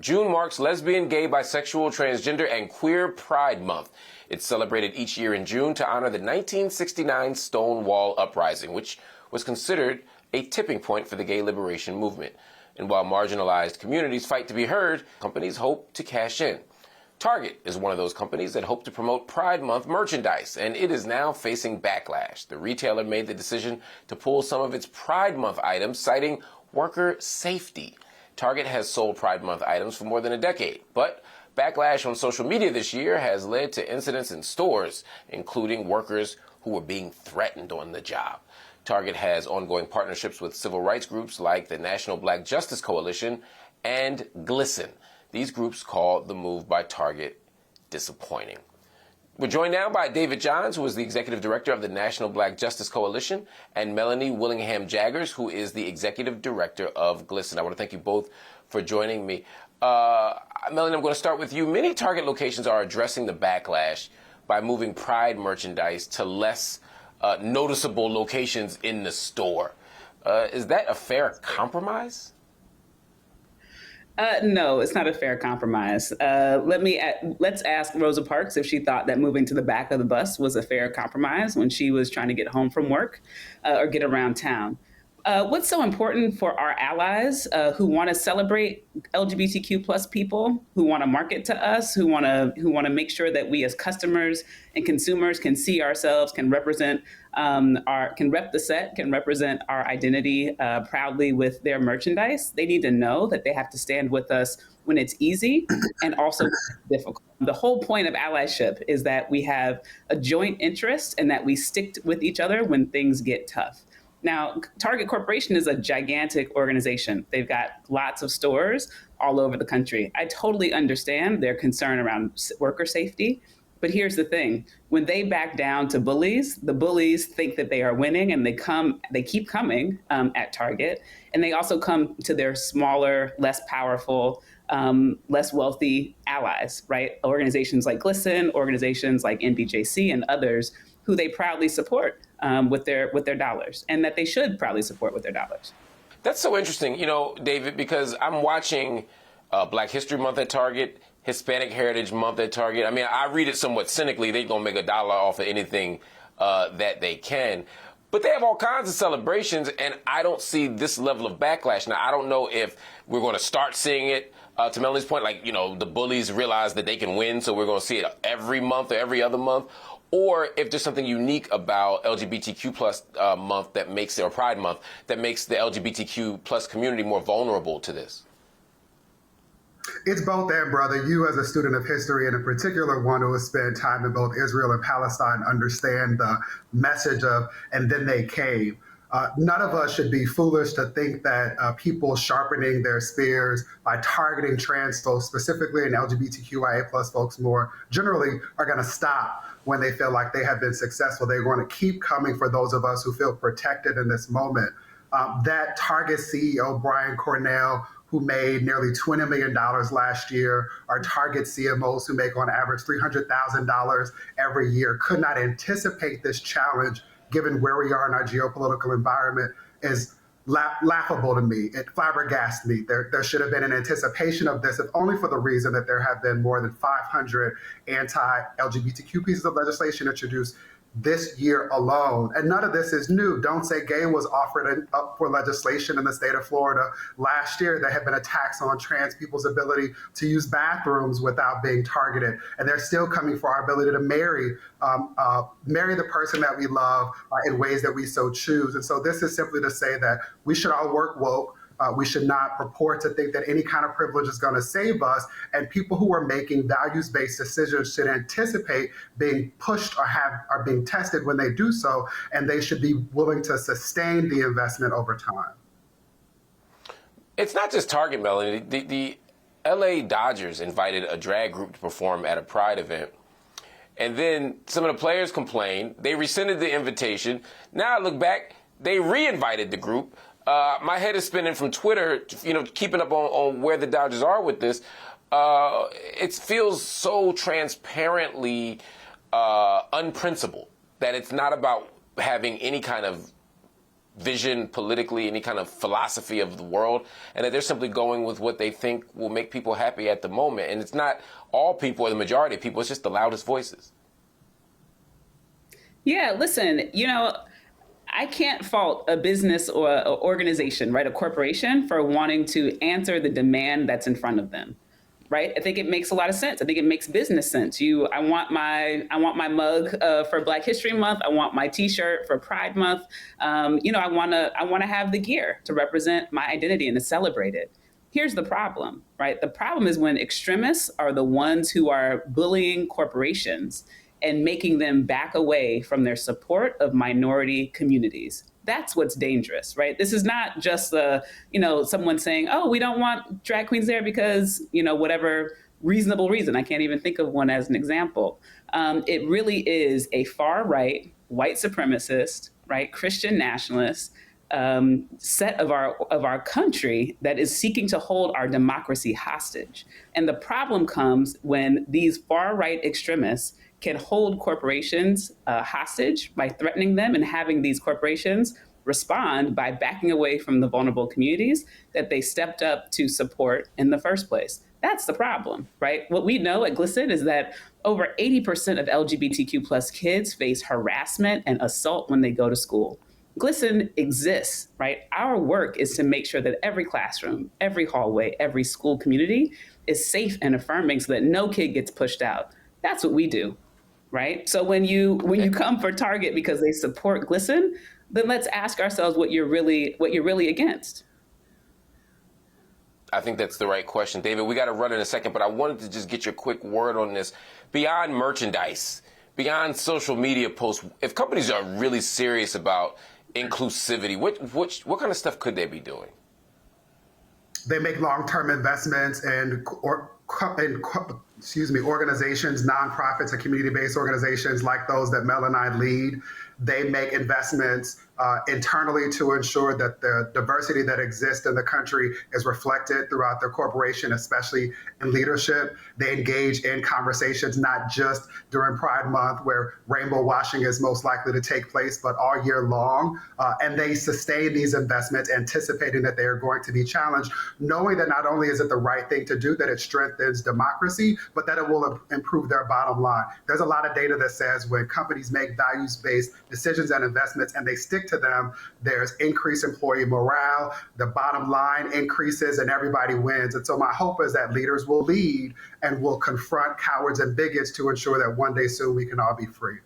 June marks Lesbian, Gay, Bisexual, Transgender, and Queer Pride Month. It's celebrated each year in June to honor the 1969 Stonewall Uprising, which was considered a tipping point for the gay liberation movement. And while marginalized communities fight to be heard, companies hope to cash in. Target is one of those companies that hope to promote Pride Month merchandise, and it is now facing backlash. The retailer made the decision to pull some of its Pride Month items, citing worker safety. Target has sold Pride Month items for more than a decade, but backlash on social media this year has led to incidents in stores, including workers who were being threatened on the job. Target has ongoing partnerships with civil rights groups like the National Black Justice Coalition and GLSEN. These groups call the move by Target disappointing. We're joined now by David Johns, who is the executive director of the National Black Justice Coalition, and Melanie Willingham-Jaggers, who is the executive director of GLSEN. I want to thank you both for joining me. Melanie, I'm going to start with you. Many Target locations are addressing the backlash by moving Pride merchandise to less noticeable locations in the store. Is that a fair compromise? No, it's not a fair compromise. Let's ask Rosa Parks if she thought that moving to the back of the bus was a fair compromise when she was trying to get home from work or get around town. What's so important for our allies who want to celebrate LGBTQ plus people, who want to market to us, who want to make sure that we as customers and consumers can see ourselves, can represent can rep the set, can represent our identity proudly with their merchandise. They need to know that they have to stand with us when it's easy and also when it's difficult. The whole point of allyship is that we have a joint interest and that we stick with each other when things get tough. Now, Target Corporation is a gigantic organization. They've got lots of stores all over the country. I totally understand their concern around worker safety. But here's the thing. When they back down to bullies, the bullies think that they are winning and they keep coming at Target. And they also come to their smaller, less powerful, less wealthy allies, right? Organizations like GLSEN, organizations like NBJC and others who they proudly support with their dollars, and that they should proudly support with their dollars. That's so interesting, David, because I'm watching Black History Month at Target, Hispanic Heritage Month at Target. I mean, I read it somewhat cynically. They're going to make $1 off of anything that they can. But they have all kinds of celebrations, and I don't see this level of backlash. Now, I don't know if we're going to start seeing it, to Melanie's point, like, the bullies realize that they can win, so we're going to see it every month or every other month. Or if there's something unique about LGBTQ plus month that makes, or Pride Month, that makes the LGBTQ plus community more vulnerable to this. It's both and, brother. You as a student of history, and in particular one who has spent time in both Israel and Palestine, understand the message of, and then they came. None of us should be foolish to think that people sharpening their spears by targeting trans folks, specifically and LGBTQIA plus folks more generally, are going to stop when they feel like they have been successful. They're going to keep coming for those of us who feel protected in this moment. That Target CEO, Brian Cornell, who made nearly $20 million last year, our Target CMOs who make on average $300,000 every year, could not anticipate this challenge given where we are in our geopolitical environment, is laughable to me. It flabbergasts me. There should have been an anticipation of this, if only for the reason that there have been more than 500 anti-LGBTQ pieces of legislation introduced this year alone. And none of this is new. Don't Say Gay was offered up for legislation in the state of Florida last year. There have been attacks on trans people's ability to use bathrooms without being targeted. And they're still coming for our ability to marry the person that we love in ways that we so choose. And so this is simply to say that we should all work woke. We should not purport to think that any kind of privilege is going to save us. And people who are making values-based decisions should anticipate being pushed or are being tested when they do so. And they should be willing to sustain the investment over time. It's not just Target, Melanie. The LA Dodgers invited a drag group to perform at a Pride event. And then some of the players complained. They rescinded the invitation. Now I look back, they re-invited the group. My head is spinning from Twitter, keeping up on where the Dodgers are with this. It feels so transparently unprincipled that it's not about having any kind of vision politically, any kind of philosophy of the world, and that they're simply going with what they think will make people happy at the moment. And it's not all people or the majority of people, it's just the loudest voices. Yeah, listen, I can't fault a business or an organization, right, a corporation for wanting to answer the demand that's in front of them, right? I think it makes a lot of sense. I think it makes business sense. I want my mug for Black History Month. I want my T-shirt for Pride Month. I want to have the gear to represent my identity and to celebrate it. Here's the problem, right? The problem is when extremists are the ones who are bullying corporations and making them back away from their support of minority communities. That's what's dangerous, right? This is not just someone saying, "Oh, we don't want drag queens there because whatever reasonable reason." I can't even think of one as an example. It really is a far right, white supremacist, right, Christian nationalist set of our country that is seeking to hold our democracy hostage. And the problem comes when these far right extremists can hold corporations hostage by threatening them and having these corporations respond by backing away from the vulnerable communities that they stepped up to support in the first place. That's the problem, right? What we know at GLSEN is that over 80% of LGBTQ plus kids face harassment and assault when they go to school. GLSEN exists, right? Our work is to make sure that every classroom, every hallway, every school community is safe and affirming so that no kid gets pushed out. That's what we do. Right. So when you come for Target because they support GLSEN, then let's ask ourselves what you're really against. I think that's the right question. David, we got to run in a second, but I wanted to just get your quick word on this. Beyond merchandise, beyond social media posts, if companies are really serious about inclusivity, what kind of stuff could they be doing? They make long-term investments in organizations, nonprofits, and community-based organizations like those that Mel and I lead. They make investments internally to ensure that the diversity that exists in the country is reflected throughout their corporation, especially in leadership. They engage in conversations, not just during Pride Month, where rainbow washing is most likely to take place, but all year long. And they sustain these investments, anticipating that they are going to be challenged, knowing that not only is it the right thing to do, that it strengthens democracy, but that it will improve their bottom line. There's a lot of data that says when companies make values-based decisions and investments and they stick to them, there's increased employee morale, the bottom line increases, and everybody wins. And so my hope is that leaders will lead and will confront cowards and bigots to ensure that one day soon we can all be free.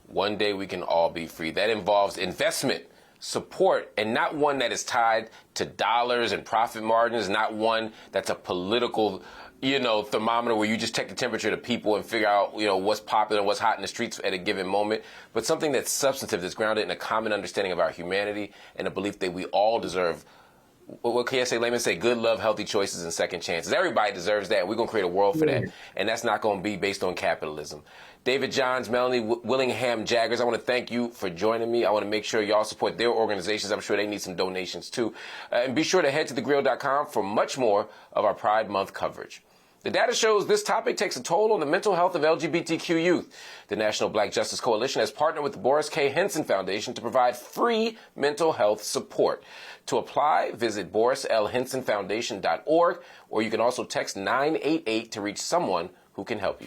One day we can all be free. That involves investment, support, and not one that is tied to dollars and profit margins, not one that's a political thermometer where you just check the temperature of people and figure out, what's popular and what's hot in the streets at a given moment, but something that's substantive, that's grounded in a common understanding of our humanity and a belief that we all deserve, what KSA laymen say, good love, healthy choices, and second chances. Everybody deserves that. We're going to create a world for that, and that's not going to be based on capitalism. David Johns, Melanie Willingham Jaggers, I want to thank you for joining me. I want to make sure y'all support their organizations. I'm sure they need some donations, too. And be sure to head to thegrill.com for much more of our Pride Month coverage. The data shows this topic takes a toll on the mental health of LGBTQ youth. The National Black Justice Coalition has partnered with the Boris K. Henson Foundation to provide free mental health support. To apply, visit borislhensonfoundation.org, or you can also text 988 to reach someone who can help you.